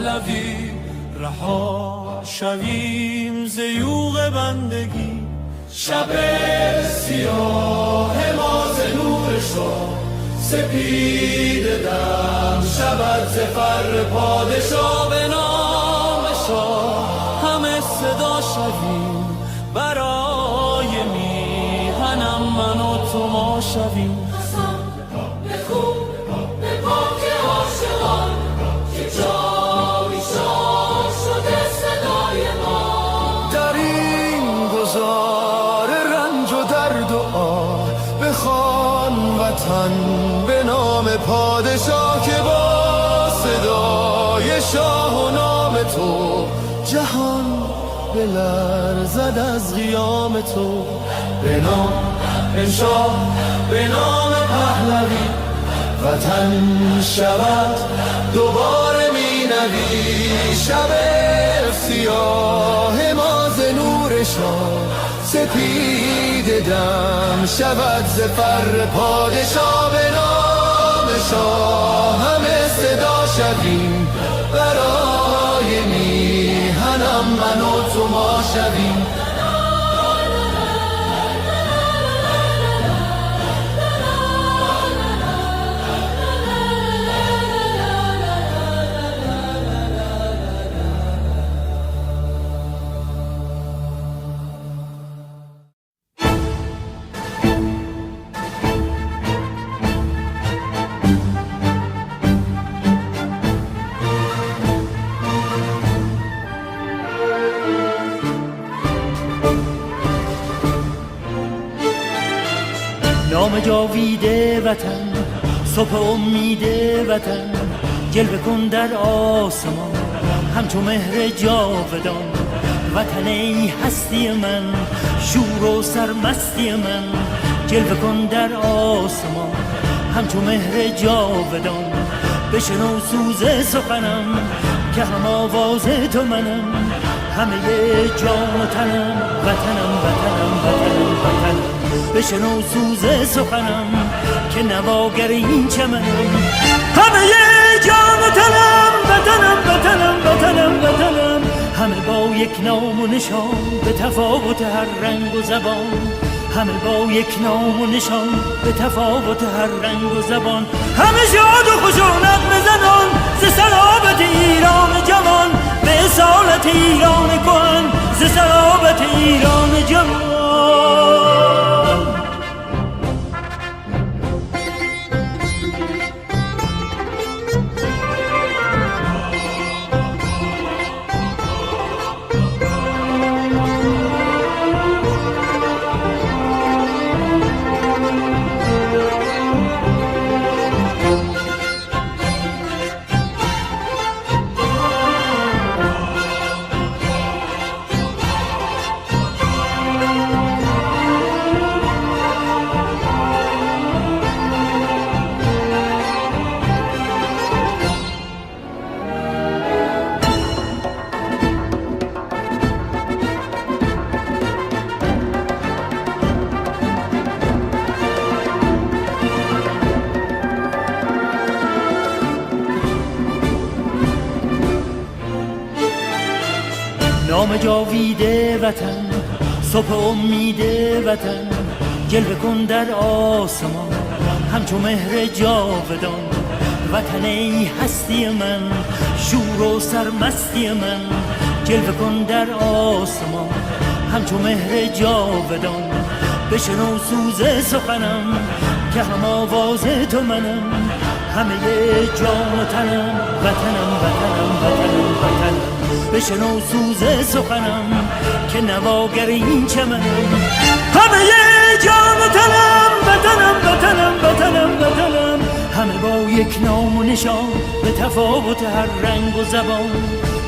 پهلوی رها شویم ز یوغ بندگی. شب سیاه ما ز نور شاه سپید دم شود ز فر پادشاه. به نام شاه همه صدا شویم برای میهنم من و تو ما شویم. به خوب به پاک عاشقان که جاوی شاه شده صدای ما. در این گذار رنج و درد و آه بخوان وطن به نام پادشاه که با صدای شاه و نام تو جهان بلرزد از قیام تو. به نام شاه به نام پهلوی وطن شود دوباره می نوی. شب سیاه ما ز نور شاه سپید دم شود ز فر پادشاه. به نام شاه همه صدا شویم برای میهنم من و تو ما شویم. نام جاویده وطن صبح امید وطن جلوه کن در آسمان همچو مهر جاودان. وطن ای هستی من شور و سرمستی من جلوه کن در آسمان همچو مهر جاودان. بشنو سوز سخنم که هم آواز تو منم همه جان و تنم وطنم وطنم وطنم وطنم. بشنو سوز سخنم که نواگر این چمنم همه جان و تنم وطنم وطنم وطنم وطنم. همه با یک نام و نشان به تفاوت هر رنگ و زبان. همه با یک نام و نشان به تفاوت هر رنگ و زبان. همه شاد و خشونت بزنان ز سرابت ایران جوان به اصالت ایران کهن ز سرابت ایران جوان. نام جاویده وطن صبح امید وطن جلوه کن در آسمان همچو مهر جاودان. وطن ای هستی من شور و سرمستی من جلوه کن در آسمان همچو مهر جاودان. بشنو سوز سخنم که هم آواز تو منم همه جان و تنم وطنم وطنم وطنم وطنم. بشنو سوز سخنم که نواگر این چمنم همه جان و تنم وطنم وطنم وطنم وطنم. همه با یک نام و نشان به تفاوت هر رنگ و زبان.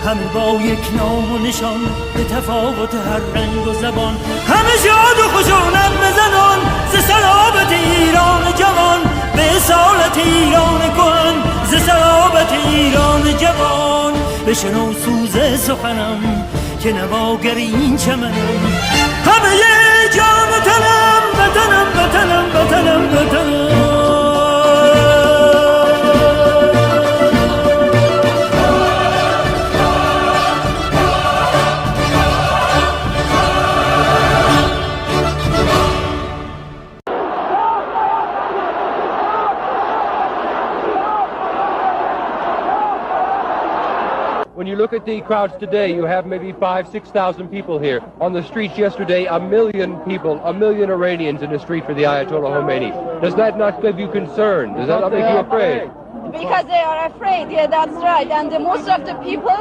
همه با یک نام و نشان به تفاوت هر رنگ و زبان. همه شاد و خشونت بزنان ز سرابت ایران جوان به اصالت ایران کهن ز سرابت ایران جوان. بشنو سوز سخنم که نواگر این چمنم همه جان و تنم وطنم وطنم وطنم وطنم. when you look at the crowds today, you have maybe 5,000-6,000 people here. On the streets yesterday, 1 million people, 1 million Iranians in the street for the Ayatollah Khomeini. Does that not give you concern? Does that not make you afraid? Because they are afraid, yeah, that's right. And most of the people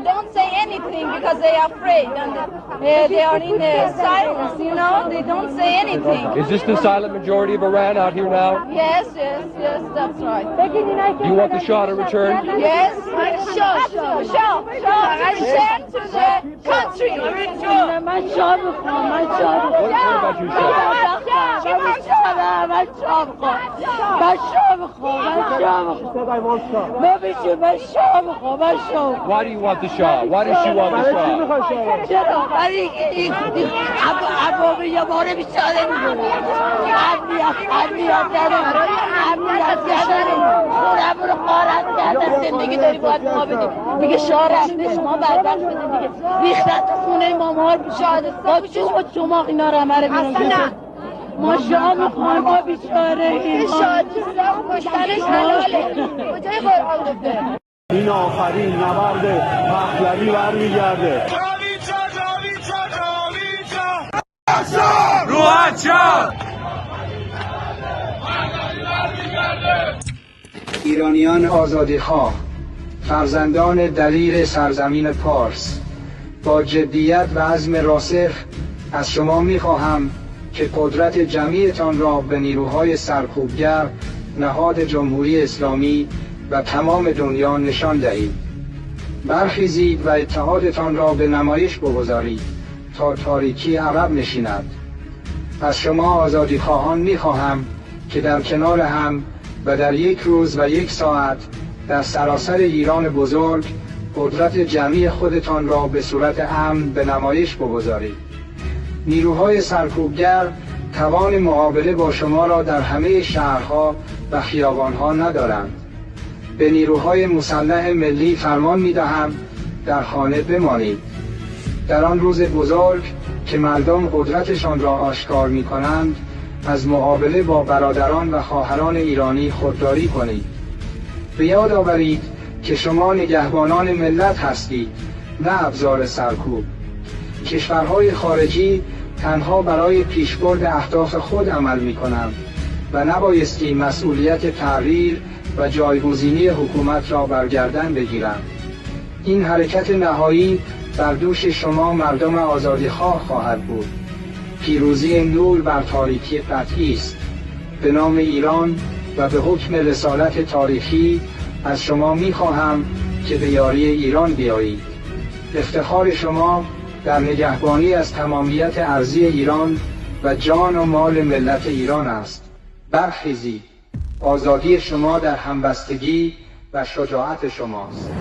don't say anything because they are afraid. And they are in silence, you know, they don't say anything. Is this the silent majority of Iran out here now? Yes, that's right. Do you want the Shah to return? Yes, Shah, return to the country. What about you, Shah? Why do you want the Shah? Why does she want the ما شاه میخوایم ما بیچاره این آخرین نبرد پهلوی برمیگرده. ایرانیان آزادیخواه، فرزندان دلیر سرزمین پارس، با جدیت و عزم راسخ از شما میخواهم که قدرت جمعیتان را به نیروهای سرکوبگر نهاد جمهوری اسلامی و تمام دنیا نشان دهید. برخیزید و اتحادتان را به نمایش بگذارید تا تاریکی عقب نشیند. از شما آزادیخواهان میخواهم که در کنار هم و در یک روز و یک ساعت در سراسر ایران بزرگ قدرت جمعی خودتان را به صورت امن به نمایش بگذارید. نیروهای سرکوبگر توان مقابله با شما را در همه شهرها و خیابانها ندارند. به نیروهای مسلح ملی فرمان می‌دهم در خانه بمانید. در آن روز بزرگ که مردم قدرتشان را آشکار می‌کنند، از مقابله با برادران و خواهران ایرانی خودداری کنید. به یاد آورید که شما نگهبانان ملت هستید، نه ابزار سرکوب. کشورهای خارجی تنها برای پیشبرد اهداف خود عمل می‌کنند و نبایستی مسئولیت تغییر و جایگزینی حکومت را بر گردن بگیرند. این حرکت نهایی بر دوش شما مردم آزادیخواه خواهد بود. پیروزی نور بر تاریکی قطعی است. به نام ایران و به حکم رسالت تاریخی از شما می‌خواهم که به یاری ایران بیایید. افتخار شما در نگهبانی از تمامیت ارضی ایران و جان و مال ملت ایران است. برخیزید. آزادی شما در همبستگی و شجاعت شماست.